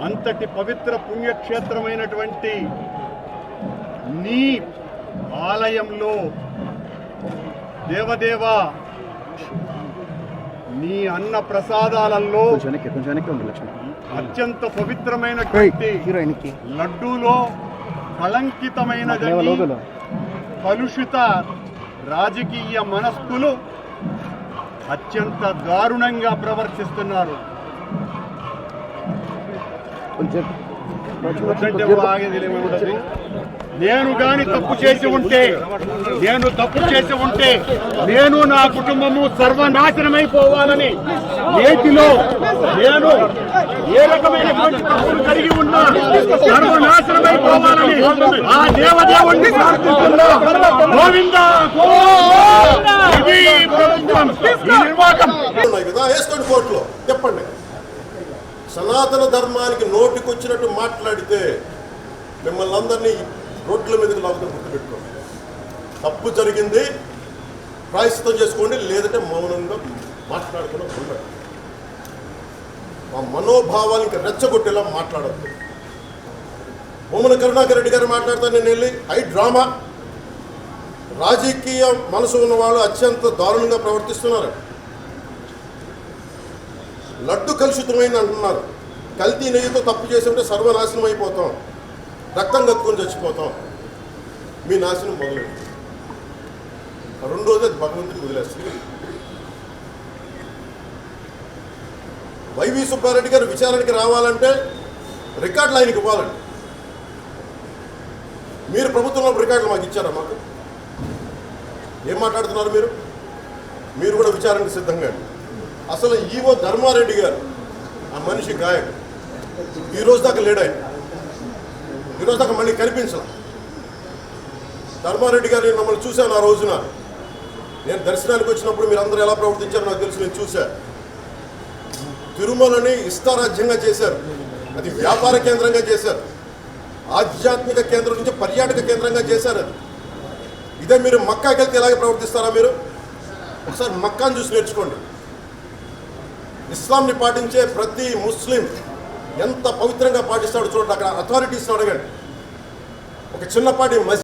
అంతటి పవిత్ర పుణ్యక్షేత్రమైనటువంటి నీ ఆలయంలో దేవదేవా నీ అన్న ప్రసాదాలలో అత్యంత పవిత్రమైనటువంటి లడ్డూలో కళంకితమైనదని కలుషిత రాజకీయ మనస్కులు అత్యంత దారుణంగా ప్రవర్తిస్తున్నారు. నేను గాని తప్పు చేసి ఉంటే నేను నా కుటుంబము సర్వనాశనమైపోవాలని నేటిలో నేను ఏ రకమైనటువంటి తప్పులు కలిగి ఉన్నా సర్వనాశనమైపోవాలని ఆ దేవదేవుణ్ణి ప్రార్థిస్తున్నా. గోవిందా ఇది ప్రభుత్వం ఈ నిర్వాహకం వేసుకోండి కోర్టులో చెప్పండి. సనాతన ధర్మానికి నోటికొచ్చినట్టు మాట్లాడితే మిమ్మల్ని అందరినీ రోడ్ల మీదకి లాగుతాం. గుర్తుపెట్టుకోండి, తప్పు జరిగింది, ప్రాయశ్చిత్తం చేసుకోండి, లేదంటే మౌనంగా మాట్లాడుకున్న ఉండండి. మా మనోభావాలు ఇంకా రెచ్చగొట్టేలా మాట్లాడద్దు. భూమన కరుణాకర్ రెడ్డి గారు మాట్లాడతాను నేను వెళ్ళి డ్రామా రాజకీయ మనసు ఉన్నవాళ్ళు అత్యంత దారుణంగా ప్రవర్తిస్తున్నారు. లడ్డు కలుషితమైంది అంటున్నారు. కల్తీ నెయ్యితో తప్పు చేసి ఉంటే సర్వనాశనం అయిపోతాం, రక్తం కట్టుకొని చచ్చిపోతాం. మీ నాశనం మొదలైంది. రెండు రోజులు అది భగవంతుడికి వదిలేస్తుంది. వైవి సుబ్బారెడ్డి గారు విచారణకి రావాలంటే రికార్డులు ఆయనకి ఇవ్వాలండి. మీరు ప్రభుత్వంలో రికార్డులు మాకు ఇచ్చారా? మాకు ఏం మాట్లాడుతున్నారు మీరు? మీరు కూడా విచారణకు సిద్ధంగా. అసలు ఈవో ధర్మారెడ్డి గారు ఆ మనిషి గాయకుడు, ఈరోజు దాకా లేడు. ఆయన ఈరోజు దాకా మళ్ళీ కనిపించాల. ధర్మారెడ్డి గారు నేను మమ్మల్ని చూశాను. ఆ రోజున నేను దర్శనానికి వచ్చినప్పుడు మీరు అందరూ ఎలా ప్రవర్తించారో నాకు తెలుసు, నేను చూశాను. తిరుమలని ఇష్టారాజ్యంగా చేశారు, అది వ్యాపార కేంద్రంగా చేశారు, ఆధ్యాత్మిక కేంద్రం నుంచి పర్యాటక కేంద్రంగా చేశారు. అది ఇదే మీరు మక్కాకి వెళ్తే ఎలాగే ప్రవర్తిస్తారా? మీరు ఒకసారి మక్కాను చూసి నేర్చుకోండి. ఇస్లాంని పాటించే ప్రతి ముస్లిం ఎంత పవిత్రంగా పాటిస్తాడో చూడండి. అక్కడ అథారిటీస్ని అడగండి. ఒక చిన్నపాటి